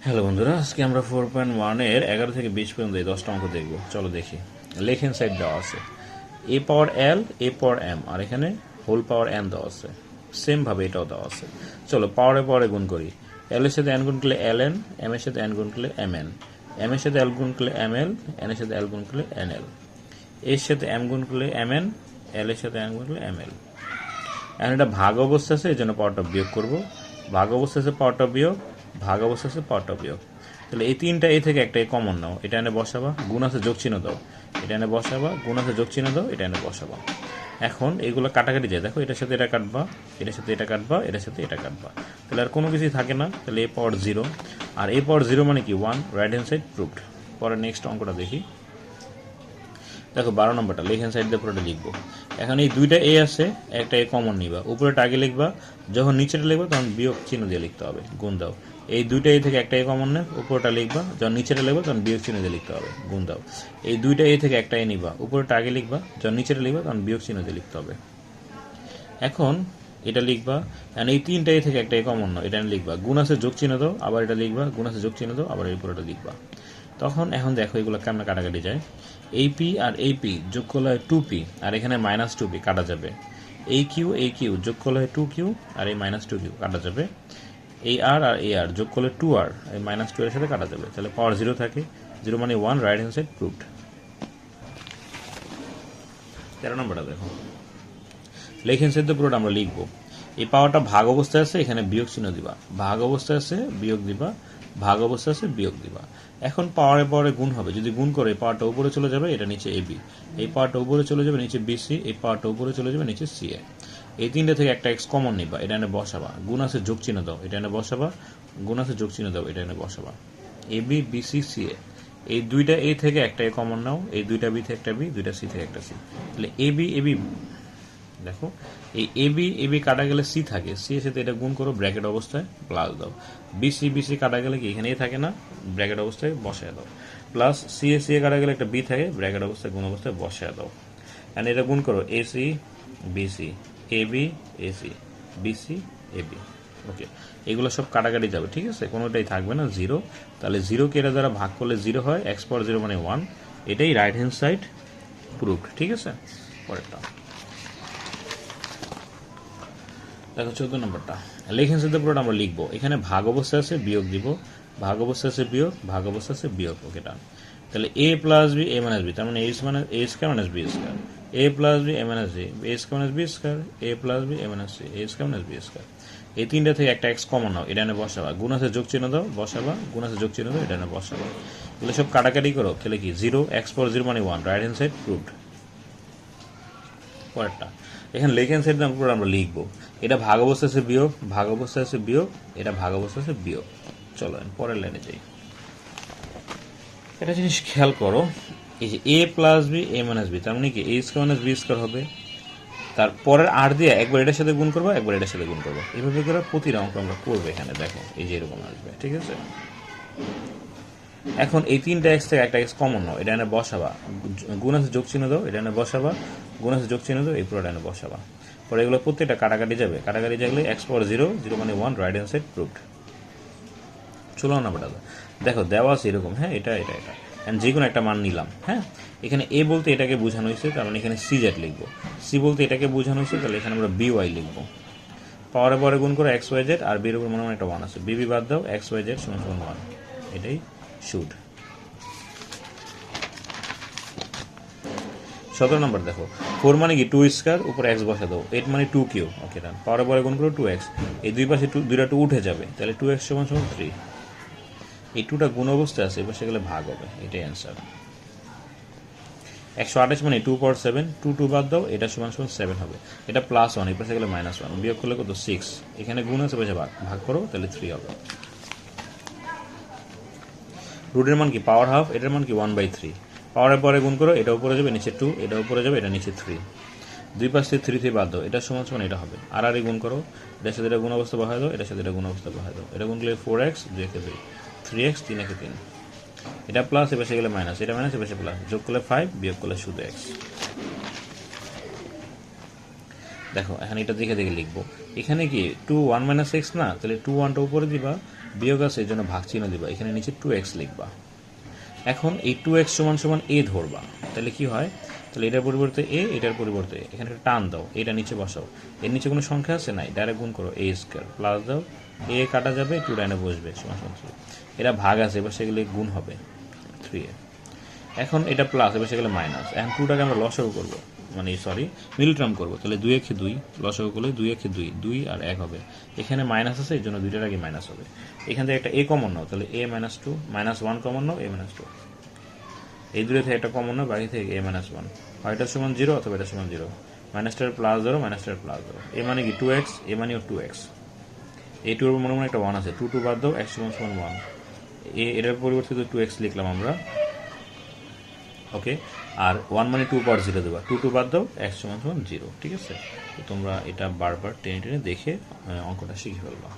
Hello বন্ধুরা, আজকে আমরা 4.1 এর 11 থেকে 20 পর্যন্ত এই 10টা অঙ্ক দেখব। চলো দেখি। লেফট হ্যান্ড সাইড দেওয়া আছে এ পাওয়ার এল, এ পাওয়ার এম, আর এখানে হোল পাওয়ার এন দেওয়া আছে। সেম ভাবে এটাও দেওয়া আছে। চলো পাওয়ারে পাওয়ারে গুণ করি। এল এর সাথে এন গুণ করলে এল এন, এম এর সাথে এন গুণ করলে এম এন, এম এর সাথে এল গুণ করলে এম এল, এন এর সাথে এল গুণ করলে এন এল, এর সাথে এম গুণ করলে এম এন, এল এর সাথে এম গুণ করলে এম এল। এখন এটা ভাগ অবস্থা আছে, এই জন্য পাওয়ারটা বিয়োগ করবো। ভাগ অবস্থা আছে পাওয়ারটা বিয়োগ, ভাগ অবস্থা আছে পাওয়ারটা বিয়োগ। তাহলে এই তিনটা এ থেকে একটা কমন নাও, এটা এনে বসাবা, গুণ আছে যোগ চিহ্ন দাও, এটা এনে বসাবা, গুণ আছে যোগ চিহ্ন দাও, এটা এনে বসাবা। এখন এগুলো কাটাকাটি যায়, দেখো এটার সাথে এটা কাটবা, এটার সাথে এটা কাটবা, এটার সাথে এটা কাটবা, তাহলে আর কোনো কিছুই থাকে না। তাহলে এ পাওয়ার জিরো, আর এ পাওয়ার জিরো মানে কি 1, রাইট হ্যান্ড সাইড প্রুভড। পরে নেক্সট অঙ্কটা দেখি। দেখো 12 নম্বরটা লেফট হ্যান্ড সাইড দিয়ে পুরোটা লিখবো। এখন এই দুইটা এ আছে, একটা এ কমন নিবা, উপরেটা আগে লিখবা, যখন নিচেটা লিখবা তখন বিয়োগ চিহ্ন দিয়ে লিখতে হবে, গুণ দাও। এই দুইটা এ থেকে একটা এ কমন নেই, উপরেটা লিখবা, যখন নিচেটা লিখবা তখন বিয়োগ চিহ্ন দিয়ে লিখতে হবে, গুণ দাও। এই দুইটা এ থেকে একটা এ নিবা, উপরেটা আগে লিখবা, যখন নিচেটা লিখবা তখন বিয়োগ চিহ্ন দিয়ে লিখতে হবে। এখন এটা লিখবা, কারণ এই তিনটা এ থেকে একটা এ কমন নয়, এটা লিখবা, গুণ আছে যোগ চিহ্ন দাও, আবার এটা লিখবা, গুণ আছে যোগ চিহ্ন দাও, আবার এই পুরোটা লিখবা। তখন এখন দেখো এগুলো কেমন কাটাকাটি যায়। এই পি আর এই পি যোগ করলে হয় 2p, আর এখানে -2p কাটা যাবে। এই কিউ যোগ করলে হয় 2q, আর এই -2q কাটা যাবে। এই আর আর এই আর যোগ করলে 2r, এই -2 এর সাথে কাটা যাবে। তাহলে পাওয়ার জিরো থাকে, জিরো মানে 1, রাইট হ্যান্ড সাইড প্রুভড। 13 নম্বরটা দেখো। লেফট হ্যান্ড সাইড পুরোটা আমরা লিখবো। এই পাওয়ারটা ভাগ অবস্থায় আছে, এখানে বিয়োগ চিহ্ন দিবা, ভাগ অবস্থায় আছে বিয়োগ দিবা, ভাগ অবস্থা আছে বিয়োগ দিবা। এখন পাওয়ারে পাওয়ারে গুণ হবে, যদি গুণ করে এই পাওয়ারটা উপরে চলে যাবে, এটা নিচে এ বি, এই পাওয়ারটা উপরে চলে যাবে নিচে বিসি, এই পাওয়ারটা উপরে চলে যাবে নিচে সি এ। এই তিনটা থেকে একটা এক্স কমন নিবা, এটা এনে বসাবা, গুণ আছে যোগ চিহ্ন দাও, এটা এনে বসাবা, গুণ আছে যোগ চিহ্ন দাও, এটা এনে বসাবা। এ বি বিসি সি এ, এই দুইটা এ থেকে একটা এ কমন নাও, এই দুইটা বি থেকে একটা বি, দুইটা সি থেকে একটা সি। তাহলে এ বি দেখো, এই এ বি কাটা গেলে সি থাকে, সি এর সাথে এটা গুণ করো, ব্র্যাকেট অবস্থায় প্লাস দাও। বিসি কাটা গেলে কি এখানেই থাকে না, ব্র্যাকেট অবস্থায় বসায় দাও। প্লাস সি এ কাটা গেলে একটা বি থাকে, ব্র্যাকেট অবস্থায় গুণ অবস্থায় বসায় দাও। এন্ড এটা গুণ করো, AC BC, AB AC, BC AB. Okay, এগুলো সব কাটাকাটি যাবে, ঠিক আছে, কোনোটাই থাকবে না, জিরো। তাহলে জিরোকে এটা দ্বারা ভাগ করলে জিরো হয়, এক্স পাওয়ার জিরো মানে 1। এটাই রাইট হ্যান্ড সাইড প্রুভড, ঠিক আছে। পরেরটা দেখো 14 নম্বরটা। লেফট হ্যান্ড সাইডে পুরোটা আমরা লিখবো। এখানে ভাগ অবস্থা আছে বিয়োগ দিব, ভাগ অবস্থা আছে বিয়োগ, ভাগ অবস্থা আছে বিয়োগ। ওকে ডান। তাহলে এ plus B A minus B, তার মানে এ square minus B square, A plus B A minus B, A square minus B square, A plus B A minus C, A square minus B square. এই তিনটা থেকে একটা x common নাও, এটা এনে বসাবা, গুণ আছে যোগ চিহ্ন দাও, বসাবা, গুণ আছে যোগ চিহ্ন দাও, এটা এনে বসাবা। এগুলো সব কাটাকাটি করো, খেলে কি জিরো, এক্স পাওয়ার জিরো মানে 1, রাইট হ্যান্ড সাইড প্রুভড। পরেরটা, এখানে লেফট হ্যান্ড সাইড পুরো আমরা লিখবো। এটা ভাগ অবস্থা আছে বিয়োগ, ভাগ অবস্থা আছে বিয়োগ, এটা ভাগ অবস্থা আছে বিয়োগ। চলো পরের লাইনে যাই। একটা জিনিস খেয়াল করো, এই যে এ plus B A minus B, তার মানে কি এ স্কয়ার মাইনাস বি স্কয়ার হবে। তারপরের আর দিয়ে একবার এটার সাথে গুণ করবো, একবার এটার সাথে গুণ করবো, এইভাবে করে প্রতিটা অঙ্ক আমরা করবো। এখানে দেখো এই যে এরকম আসবে, ঠিক আছে। এখন এই তিনটা এক্স থেকে একটা এক্স কমন নাও, এটা এনে বসাবা, গুণ আছে যোগ চিহ্ন দাও, এটা এনে বসাবা, গুণ আছে যোগ চিহ্ন দাও, এই পুরোটা এনে বসাবা। পরে এগুলো প্রত্যেকটা কাটাকাটি যাবে, কাটাকাটি যাগলে এক্স পাওয়ার জিরো, জিরো মানে 1, রাইট হ্যান্ড সাইড প্রুভড। 16 নাম্বারটা দেখো দেওয়া আছে এরকম, হ্যাঁ, এটা এটা এটা অ্যান্ড যে কোনো একটা মান নিলাম। হ্যাঁ, এখানে এ বলতে এটাকে বোঝানো হয়েছে, তার মানে এখানে সি জেড লিখবো, সি বলতে এটাকে বোঝানো হয়েছে, তাহলে এখানে আমরা বি ওয়াই লিখবো। পাওয়ারে পরে গুণ করে এক্স ওয়াই জেড, আর বির উপর মনে হয় একটা 1 আছে, বিবি বাদ দাও, এক্স ওয়াই জেড সমান সমান 1, এটাই শুড। 17 নম্বর দেখো, 4 মানে কি 2 স্কয়ার, উপরে এক্স বসা দাও, 8 মানে 2 কিউ। ওকে ডান। পাওয়ারে পরে গুণ করো 2x, এই দুই পাশে দুইটা 2 উঠে যাবে, তাহলে 2x সমান সমান 3। এই 2টা গুণ অবস্থায় আছে, এবার সেগুলো ভাগ হবে, এটাই অ্যান্সার। 128 মানে 2 পাওয়ার 7, 2 বাদ দাও, এটা সমান সমান 7 হবে। এটা +1, এই পাশে গেলে -1, বিয়োগ করলে কত 6, এখানে গুণ আছে পাশে ভাগ করো, তাহলে 3 হবে। রুটের মান কি পাওয়ার হাফ, এটার মান কি 1/3। পাওয়ারের পরে গুণ করো, এটা উপরে যাবে নিচে 2, এটা উপরে যাবে, এটা নিচে 3, দুই পাশ থেকে 3 বাদ দাও, এটা সমান সমান এটা হবে। আর গুণ করো, এটার সাথে এটা গুণ অবস্থা বহায় দাও, এটার সাথে এটা গুণ অবস্থা বহায় দাও, এটা গুণ করলে 4x, 2 2, 3x, 3 3, এটা প্লাস, এ পাশে গেলে মাইনাস, এটা মাইনাস, এ পাশে প্লাস, যোগ করলে 5, বিয়োগ করলে শুধু x। দেখো এখানে এটা দেখে দেখে লিখবো। এখানে কি 2 1 মাইনাস এক্স না, তাহলে 2 1টা উপরে দিবা, বিয়োগ আছে এই জন্য ভাগ চিহ্ন দিবা, এখানে নিচে 2x লিখবা। এখন এই 2x সমান সমান a ধরবা, তাহলে কি হয়, তাহলে এটার পরিবর্তে a, এটার পরিবর্তে এখানে একটা টান দাও, এটা নিচে বসাও, এর নিচে কোনো সংখ্যা আছে নাই, ডাইরেক্ট গুণ করো a স্কোয়ার, প্লাস দাও, a কাটা যাবে, 2 ডাইনে বসবে, সমান সমান 3। এটা ভাগ আছে, এবার সেগুলো গুণ হবে 3a। এখন এটা প্লাস, এবার সেগুলো মাইনাস। এখন 2টাকে আমরা লসাগু করবো, মানে সরি মিডল টার্ম করবো, তাহলে 2 একে 2 লসাগু করলে 2 একে 2, 2 আর 1 হবে, এখানে মাইনাস আছে এই জন্য দুইটার আগে মাইনাস হবে। এখান থেকে একটা a কমন নাও, তাহলে a minus 2, minus 1 common now, a minus 2, এই দুটো থেকে একটা কমন নাও, বাকি থেকে a মাইনাস 1, হয় এটা সমান 0 অথবা এটা সমান 0, মাইনাসটার প্লাস ধরো, মাইনাসটার প্লাস ধরো, a মানে কি 2x, a মানেও 2x, এই 2 এর মনে মনে একটা 1 আছে, 2 2 বাদ দাও, x সমান সমান 1, এটার পরিবর্তে 2x লিখলাম আমরা, ওকে। আর 1 মানে 2 পাওয়ার 0 দেবা, 2 2 বাদ দাও, x সমান সমান 0, ঠিক আছে। তো তোমরা এটা বারবার টেনে টেনে দেখে অঙ্কটা শিখে ফেলবা।